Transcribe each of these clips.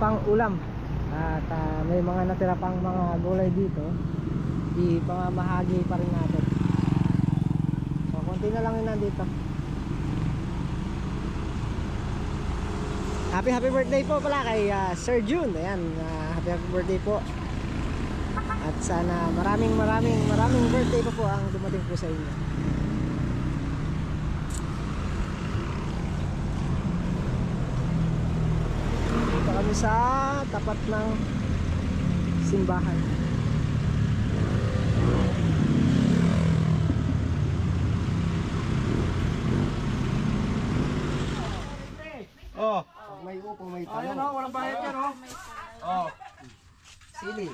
pang ulam. At may mga natira pang mga gulay dito. Ipamamahagi pa rin natin. So konti na lang yun nandito. Happy birthday po pala kay Sir June. Ayan, happy birthday po. At sana maraming birthday pa po ang dumating po sa inyo. Dito kami sa tapat ng simbahan. Oh. May upo, may talong. Ayan o, walang bayad yan o. Oh. Sili.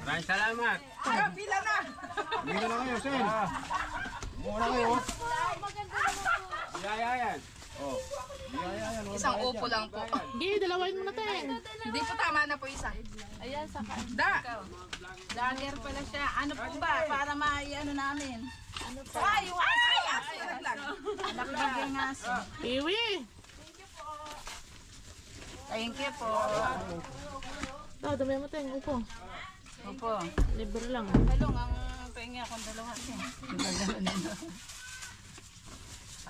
Maraming salamat. Pila na! Pila na kayo, Sen. Muna kayo. Yayayan. Oh. Yayayan. Isang upo lang po. Hindi, dalawain mo na tayo. Hindi po tama na po isa. Ayan, saka. Da! Lager pala siya. Ano po ba? Para ma-ano namin. Ano po? Ay, yung aso! Nakibagyan ng aso. Iwi! Thank you po. Ito, dami mo tayo, upo. Opo. Libre lang. Talong ang pahingi akong dalawa siya.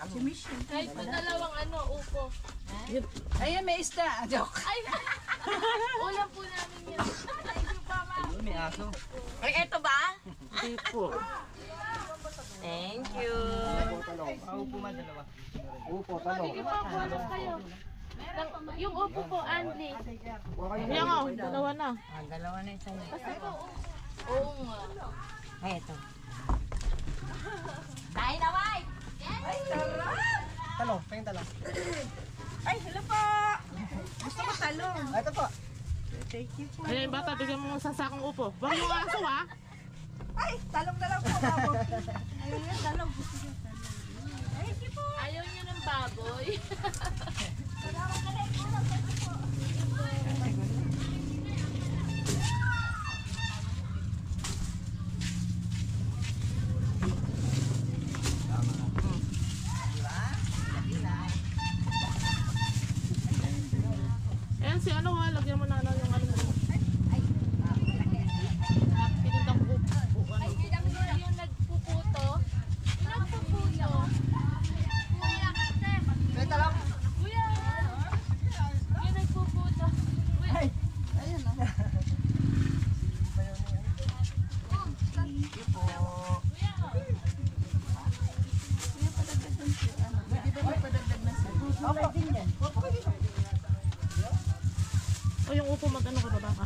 Si Michelle. Kahit po dalawang upo. Ayan, may isda. Joke. Ulam po namin yun. May aso. Ay, eto ba? Hindi po. Thank you. Upo man dalawa. Upo, talong. Sige po, kulang kayo. Yung upo po, Andy. Yan o, dalawa na. Dalawa na isa niya. Oo nga. Ay, eto. Dahil na, Mike! Ay, sarap! Talong, pahing talong. Ay, hello po! Gusto ko talong. Ito po. Thank you po. Ayan, bata, bigyan mo sa sakong upo. Bang yung aso, ha? Ay, talong na lang po ako. Ayun, talong. Gusto ko talong. Thank you po. Ayaw niyo ng baboy. Salamat ka rin. Ayan, si ano ha, lagyan mo na yung ano mo. Pinitang upo. Yung nagpuputo. Nagpuputo. Kuya, May talong. kuya. Yung nagpuputo. Kuya. Ayun, no? Thank you po. Kuya. Kuya, padagdag ng ano. Di ba may padagdag na sa Opo. Din yan. O yung upo mag-ano ka baba ka?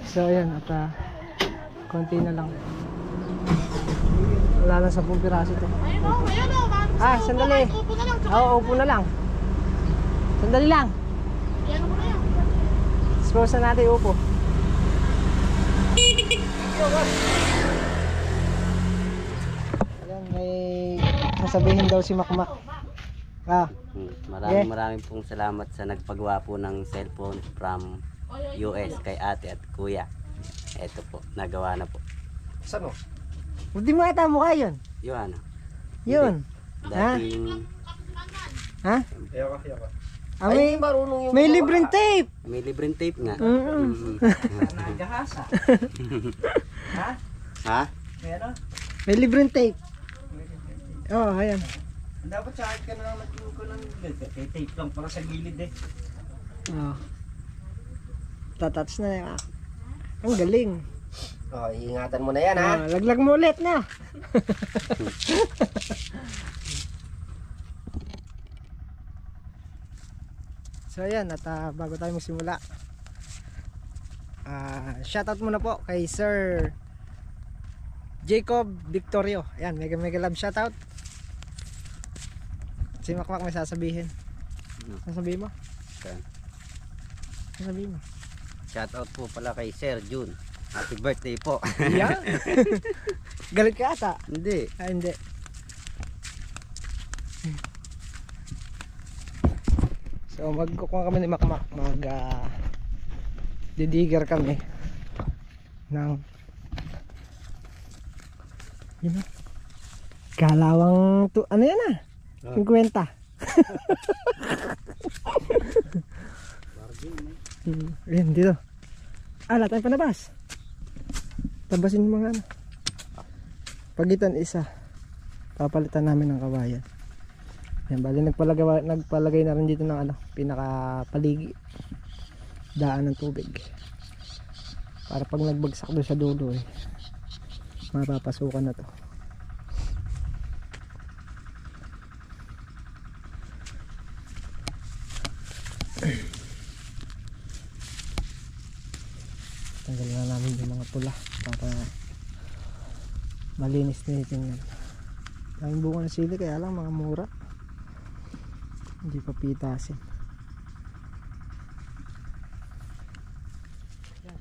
So ayan, at konti na lang. Wala na 10 piraso to. Ayun o, ayun o. Sandali. Upo na lang. Oo, upo na lang. Sandali lang. Yan mo na yan. Dispose na natin yung upo. Ayan, may sasabihin daw si Makmak. Maraming pong salamat sa nagpagawa po ng cellphone from US kay ate at kuya. Ito po, nagawa na po. Saan mo? Hindi mo ata mukha yun. Yung ano? Yun. Dating Ha? Yawa, yawa. May libreng tape. may libreng tape nga. Nagahasa. Ha? Ha? Meron? May libreng tape. Oh, ayan. Dapat sa akin ka na lang nagkuko ng tape lang para sa gilid eh. Oh. Tatats na yan. Ang galing. Oh, iingatan mo na yan ha. Laglag mo ulit na. So ayan, at bago tayo magsimula, Shoutout muna po kay Sir Jacob Victorio. Ayan, mega love shoutout. Si Makmak may sasabihin. Sasabihin mo? Okay. Sasabihin mo. Shoutout po pala kay Sir June. Happy birthday po. Yan. Galit ka ata? Hindi. Hindi. So magkukuha kami ni Makmak, didigger kami ng yun o, kalawang ano yan ah, 50. Ayan dito. Wala tayong panabas. Tabasin yung mga ano. Pagitan isa, papalitan namin ng kawayan. Yan, bali nagpalagay na rin dito ng ano, pinakapaligi daan ng tubig para pag nagbagsak doon sa dulo mapapasukan na to. Tanggalin na namin yung mga pula para malinis na tingnan. Daming bunga ng sili kaya lang mga mura, hindi pa pitasin. Yan,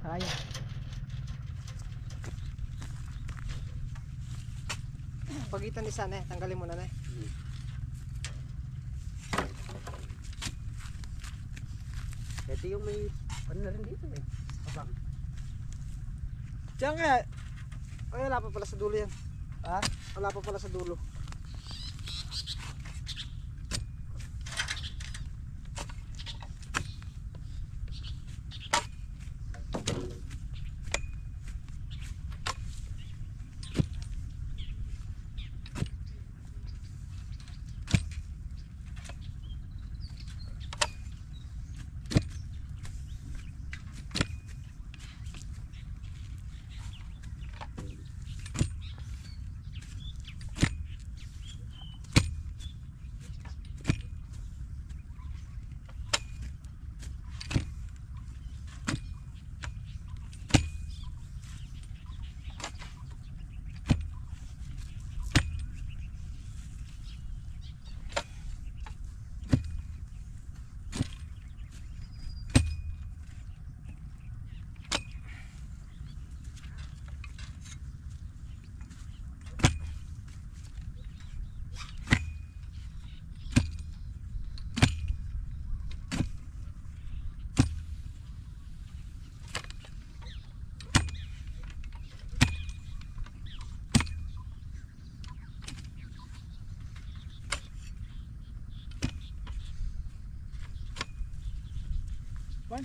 kaya. Pagitan isa na tanggalin mo na Ito yung may ano na rin dito eh. Abang. Diyan kaya. Ay, wala pa pala sa dulo yan. Ha? Wala pa pala sa dulo.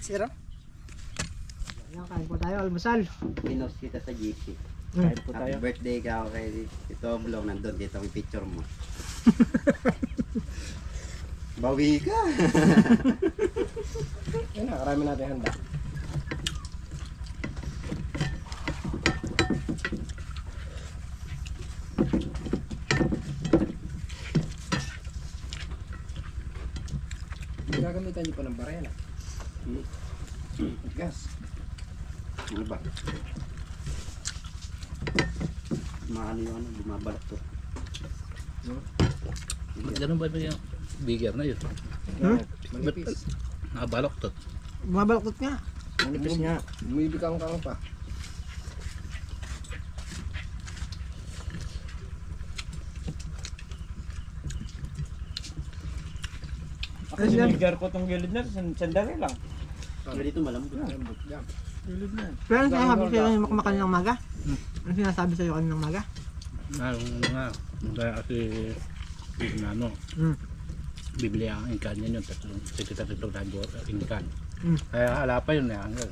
Zero. Ayan, kain po tayo, almusal. Pinost kita sa GC. Kahit po Happy tayo. birthday ka kay Tito Oblong. Nandun dito ang picture mo. Bawi ka. Yan na, karami natin handa. Gagamitan niyo pa ng barela. Gas. Ano ba? Maano yung ano, bumabalak to. Ganun ba yung bigger na yun? Manipis. Nakabalok to. Mabalaktot nga. Manipis nga. Bumibigang kang pa. Ako sinigar ko tong gilid na, sandali lang. Pero dito malambot. Lambot lang. Gilid na. Pero ano sinasabi sa'yo yung makamakan ng maga? Ano sinasabi sa'yo kaninang maga? Kaya kasi ano, bibili ang inkan niya yung tatlong inkan. Kaya ala pa yun hanggang.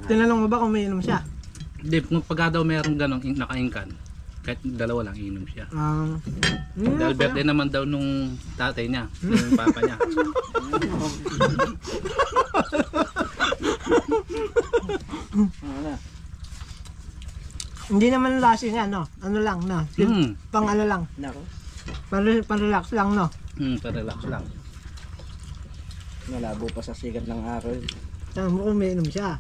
Tinanong mo ba kung may inom siya? Hindi, kung pagka daw meron ganong naka-inkan, kahit dalawa lang inom siya. Dahil birthday naman daw nung tatay niya, nung papa niya. Hindi naman lasi niya, no? Ano lang, no? Pang ano lang. Nako. Pang relax lang, no? Pa-relax lang. Nalabo pa sa sikat ng araw. Tama mo kung may inom siya.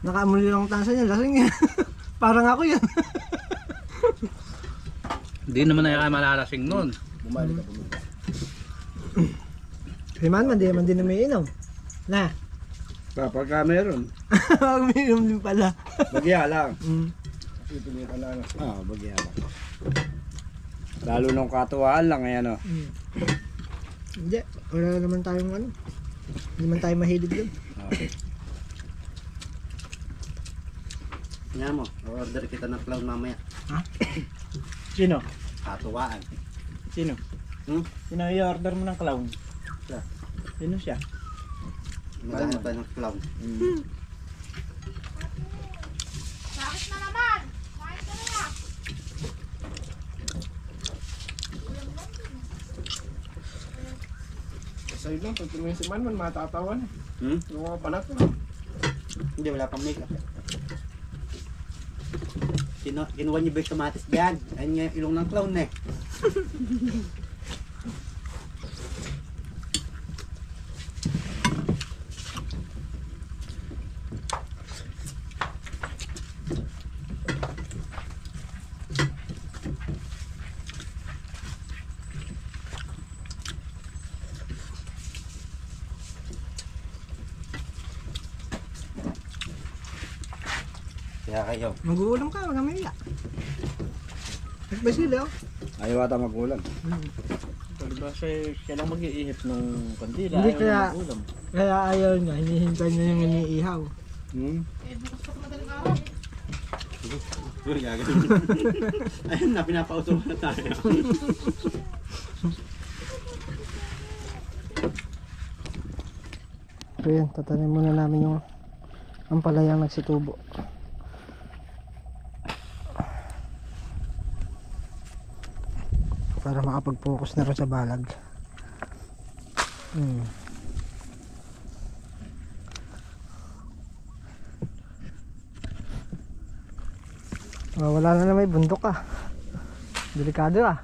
Nakaamoy lang ang tasa niya, lasing yan. Parang ako yan. Hindi naman na malalasing nun. Bumalik ka. Si Manman, di naman din na may inom. Na. Kapag ka meron, May inom din pala. bagya lang. Mm. Bagya lang. Lalo nung katuwaan lang, ayan o. Mm. Hindi, wala naman tayong ano. Hindi man tayo mahilig doon. Nga mo, order kita ng clown mamaya. Sino? Katuwaan. Sino? Sino i-order mo ng clown? Siya. Sino siya? Maghanap tayo ng clown. Bakit na naman? Bakit ka na yan? Sa'yo lang, pag tumingin si Manman, matatawan. Yung mga panak ko. Hindi, wala pang makeup. Kinuha niyo ba yung kamatis dyan? Ayun nga yung ilong ng clown eh. Kaya kayo. Mag-uulam ka, wag kang mahiya. Nagbasil oh. Ayaw ata magulang. Diba siya lang mag-iihip ng kandila, Hindi ayaw kaya, na magulang. kaya ayaw niya, hinihintay niya yung iniihaw. Uy, gagawin. Ayun na, pinapautuhan na tayo. So yan, tatanim muna namin yung ampalayang nagsitubo. Para makapag-focus na rin sa balag. Wala na may bundok ah. Delikado ah.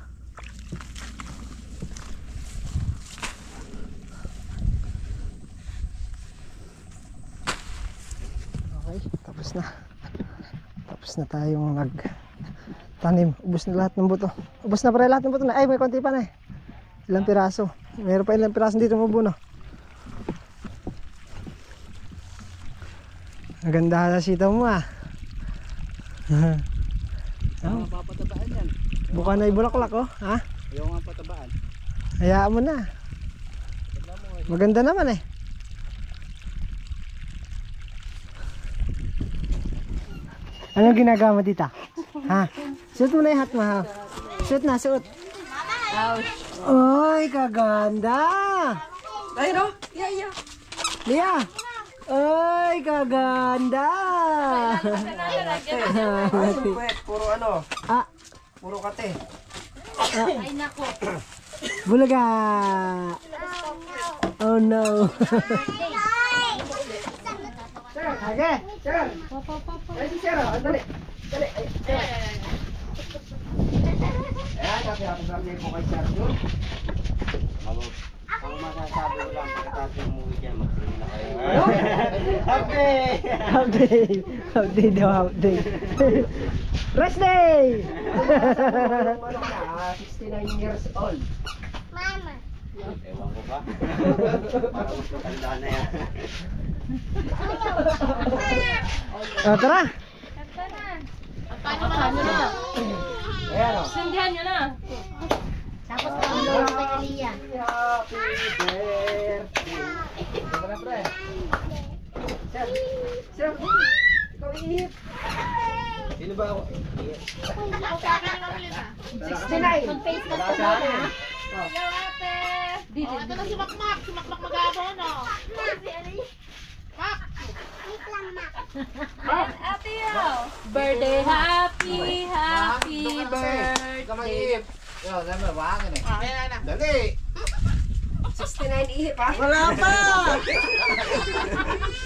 Okay, tapos na. Tapos na tayong nagtanim. Ubos na lahat ng buto. Ubos na pare lahat ng buto na. Ay, may konti pa na eh. Ilang piraso. Mayroon pa ilang piraso dito mabuno. Ang ganda na sitaw mo ah. Ayaw nga papatabaan yan. Buka na ibulaklak oh. Ha? Ayaw nga patabaan. Hayaan mo na. Maganda naman eh. Anong ginagawa mo dito? Ha? Suot mo na yung hat mo ha? Suot na, suot. Oy, kaganda! Ay, no? Yeah. Lia! Oy, kaganda! Puro ano? Ah, Puro kate. Ay, nako. bulaga! Oh no! Okay, sir! Ay, si sir, dali! Dali! Ayan, happy birthday po kay Sir Jun. Ang masasabi ko lang pagkatapos yung movie dyan, mag-film na kayo. Update daw, update. Rest day! 69 years old. Ewan ko ba? Parang matanda na yan. Tara! Paano na? Ayan o. Sindihan nyo na. Tapos pang-load kay Aliyah. Happy birthday. Ito na pre. Sir, sir, ikaw ihip. Sino ba ako? 69. Mag-face mask ka muna. Hello, ate. Ito na si Makmak. Si Makmak mag-aabon, no? Ate, birthday, happy birthday. Ikaw mag-ihip. Yo, dami, wangin eh. Dali. 69 ihip ha? Wala pa!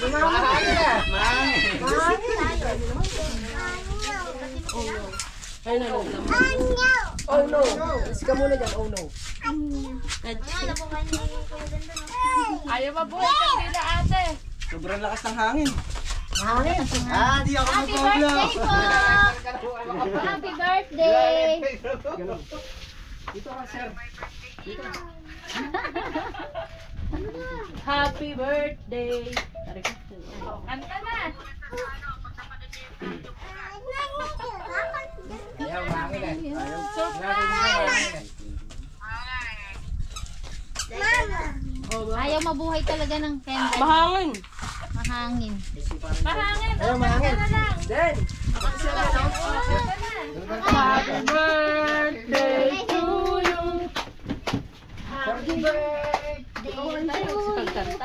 Mahangin eh. Oh no. Alis ka muna dyan, oh no. Ayaw mabuhay kandila, ate. Sobrang lakas ng hangin. Di ako Happy birthday po! Happy birthday! Dito ka, sir. Happy birthday. Kanta na! Ayaw mabuhay talaga ng candle. Mahangin. Mahangin. Mahangin. Ayaw, mahangin. Den. Happy birthday to you. Happy birthday to you.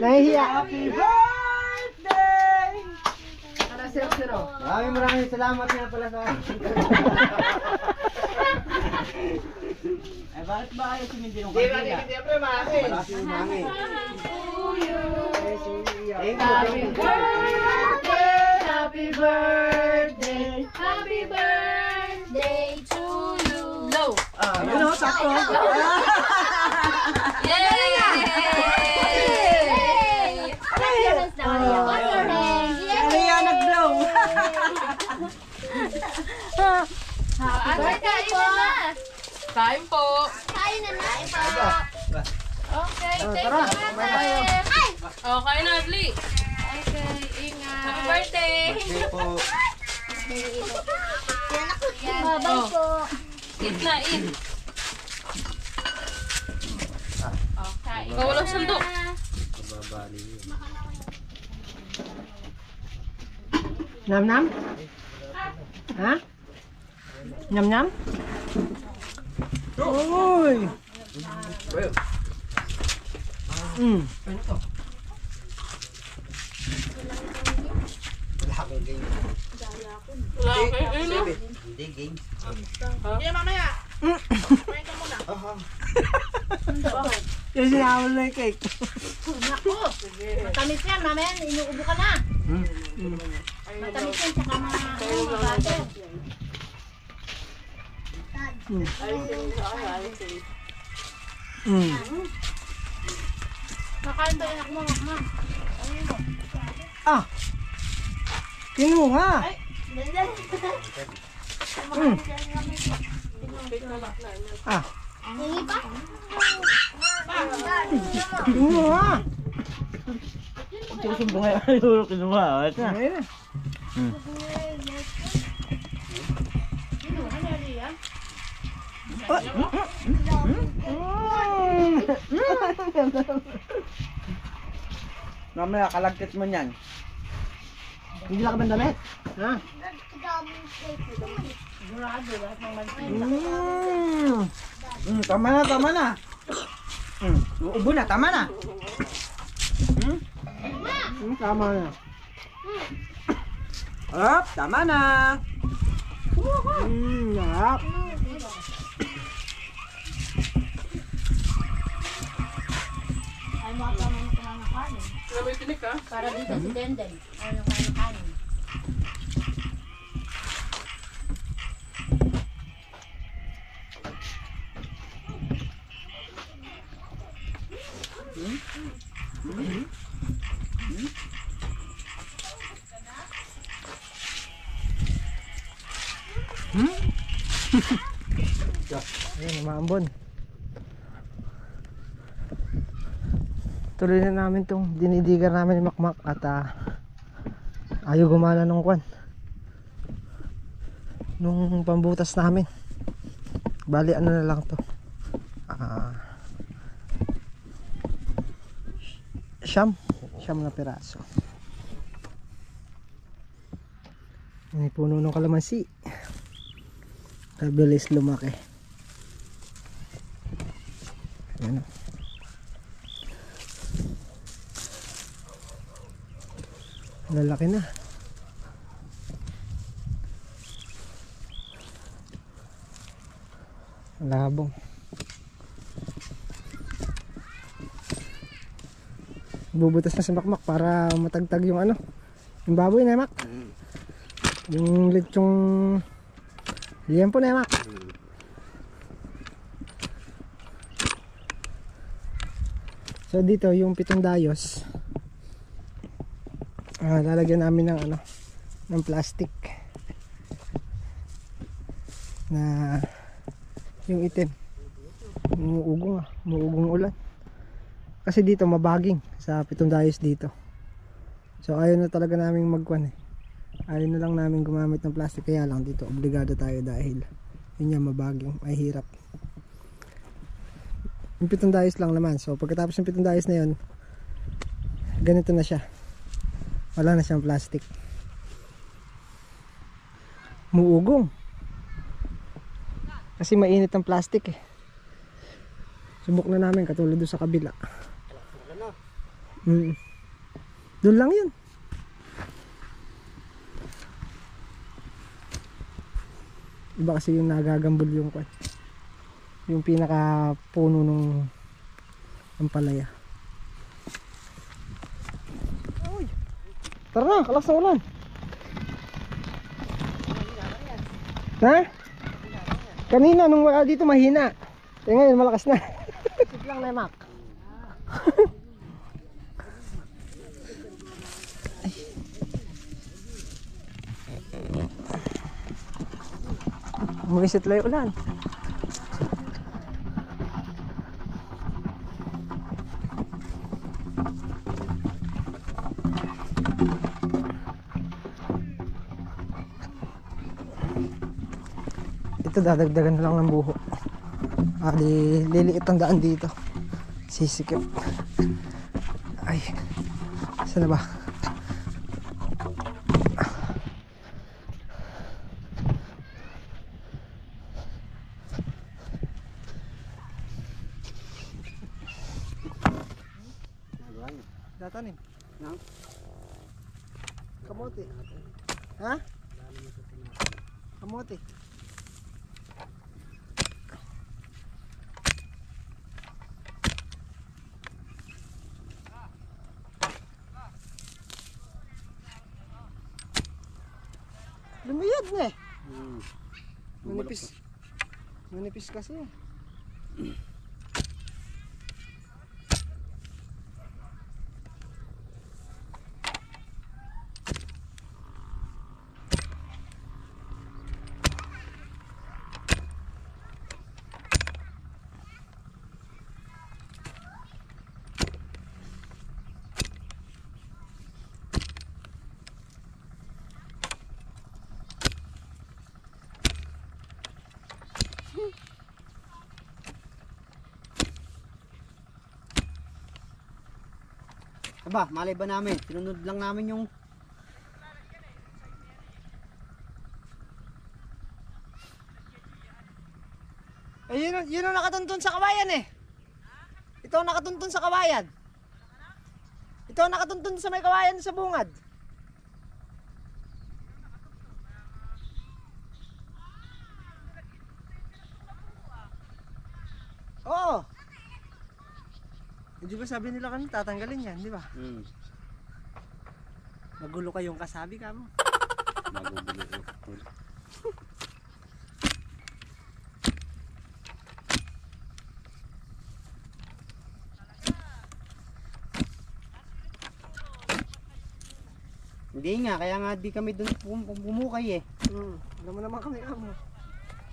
Nahihiya. Happy birthday! Maraming salamat nga pala sa Eh, bakit ba ayaw sumindi ng Di ba, kandila? hindi pre, mahangin. Malakas yung hangin. Happy birthday. Happy birthday. Happy birthday to you. Go. Yun o, sakto. Yay! Appearance naman niya. One more hand. Yay! nag-blow. Happy birthday po! Kain po. Kain na na po! Okay, thank tara, you. kumain na tayo. Ay! Okay na, Adli. Okay, ingat. Happy birthday. Hindi po. Babay po! Eat na, eat. Okay. Walang sandok. Nam-nam? Ha? Nam-nam? Uy! Wala kayo, ano? Yung sinawal na yung cake. Naku! Matamis yan, mamaya inuubo ka na. Matamis yan, tsaka mabagal. Nakain ba yung anak mo, ma? Ah! Kinuha! Ah! Hingi pa? Kinuha! Susumbong kayo. Kinuha. Ito na. Ayun na. Mamaya, kalagkit mo niyan. Hindi lang ka ba damit? Ha? Tama na, tama na. Uubo na, tama na. Tama na. Up, tama na. Yap. Ay, mga tama na kumang kanin. May tinik ka? Para dito si Denden. Ano yung kanin? Ayun, umaambon. Tuloy na namin tong dinidigan namin ni Makmak at ayaw gumana nung kwan. Nung pambutas namin. Bali ano na lang to. Siyam na piraso. May puno ng kalamansi. Kabilis lumaki. Ayan. Lalaki na. Labong. Bubutas na sa Makmak para matagtag yung ano. Yung baboy na Mak. Yung lechong liempo na Mak. So dito yung pitong dayos lalagyan namin ng ng plastic na yung itim, umuugong ulan kasi dito mabaging sa Pitong Dayos dito. So ayaw na talaga namin ayaw na lang namin gumamit ng plastic, kaya lang dito obligado tayo dahil yun yung mabaging, ay hirap. Yung Pitong Dayos lang naman, so pagkatapos ng Pitong Dayos na yun, ganito na siya, wala na siyang plastic, muugong kasi mainit ang plastic eh. Subok na namin katulad doon sa kabila. Doon lang yun. Iba kasi yung nagagambol yung pinaka puno ng ampalaya. Uy, tara na, kalakas na ulan. Ha? Kanina nung wala dito mahina. Eh ngayon malakas na. Isip lang na Mac. Umisit lang yung ulan. Ito dadagdagan na lang ng buho. Liliit ang daan dito. Sisikip. Ay, saan na ba? Datanim? Kamote. Ha? Kamote. Lumiyad na eh. Manipis kasi. Aba, malay ba namin? Sinunod lang namin yung... Eh yun ang nakatuntun sa kawayan eh. Ito ang nakatuntun sa kawayan. Ito ang nakatuntun sa may kawayan sa bungad. Oo. Hindi ba sabi nila kanina tatanggalin yan, di ba? Magulo kayong kasabi ka mo. Magugulo. Hindi nga, kaya nga di kami doon pumukay eh. Alam mo naman kami amo.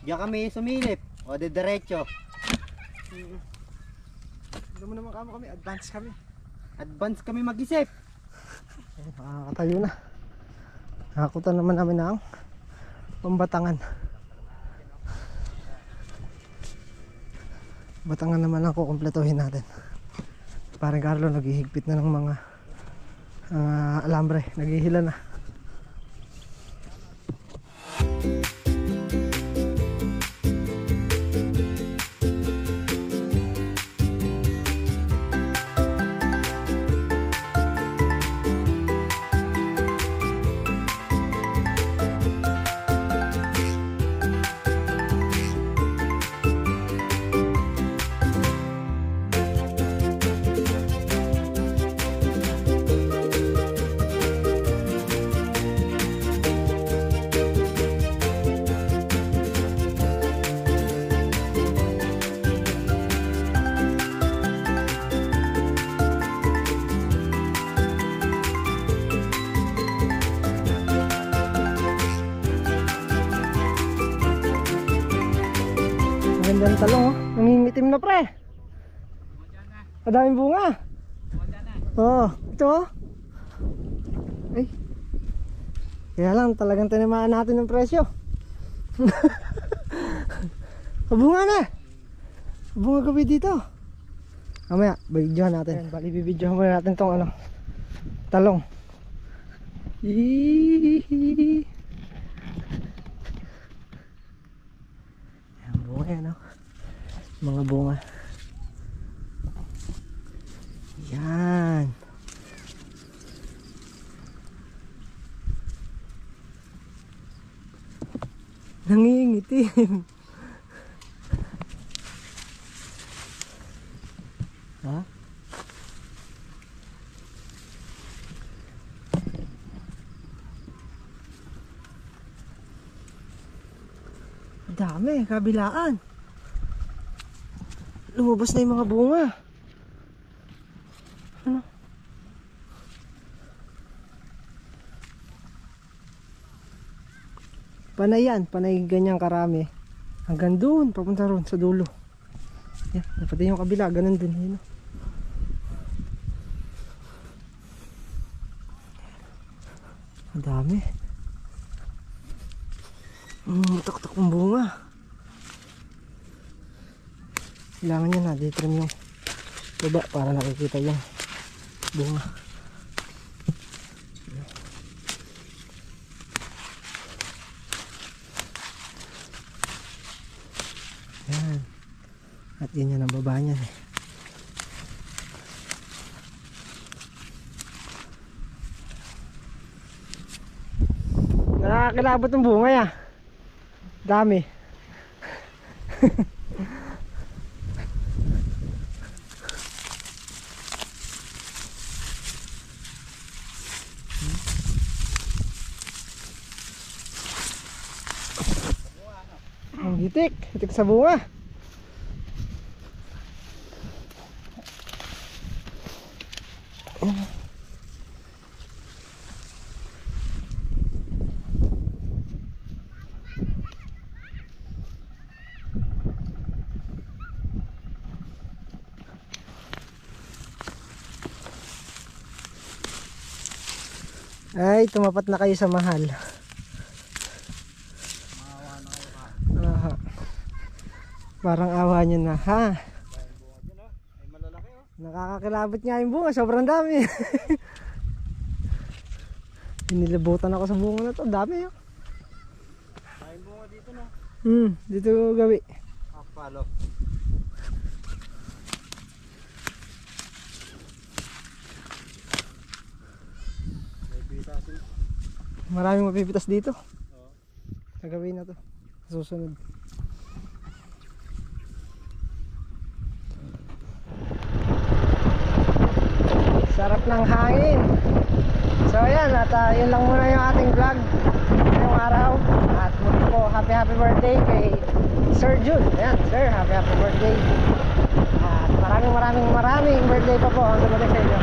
Diyan kami sumilip. O de diretso. Alam mo naman kami, advance kami. Advance kami mag-isip. Nakakatayo na. Nakakutan naman namin ng Pambatangan. Batangan naman ang kukumpletuhin natin. Parang Carlo naghihigpit na ng mga alambre, naghihila na. Magandang talong oh. Nangingitim na pre. Madaming bunga. Oo, ito oh. Ay. Kaya lang talagang tinamaan natin ng presyo. Bunga na. Bunga gabi dito. Mamaya, bibidyohan natin. Bali, bibidyohan muna natin tong ano, talong. Hihihi. Ayan, bunga yan oh. Mga bunga. Yan. Nangingitim. Ha? Dami, kabilaan. Lumabas na yung mga bunga. Ano? Panay yan, panay ganyang karami. Hanggang doon, papunta ron sa dulo. Yan, pati yung kabila, ganun din. Yun. Ang dami. Taktak ng bunga. Kailangan nyo na, ditrim yung baba para nakikita yung bunga. Yan. At yun yun ang baba niyan eh. Nakakilabot ng bunga ya. Dami. Ang hitik. Hitik sa bunga. Ay, tumapat na kayo sa mahal. Parang awa nyo na, ha? Nakakakilabot nga yung bunga, sobrang dami. Inilabutan ako sa bunga na to, dami yun. Ay, bunga dito no? Dito gabi. Palo. Maraming mapipitas dito. Sa gabi na to, susunod. Sarap ng hangin. So ayan, at yun lang muna yung ating vlog ngayong araw. At muli po, happy birthday kay Sir Jun. Ayan, sir, happy birthday. At maraming birthday pa po ang dumating sa inyo.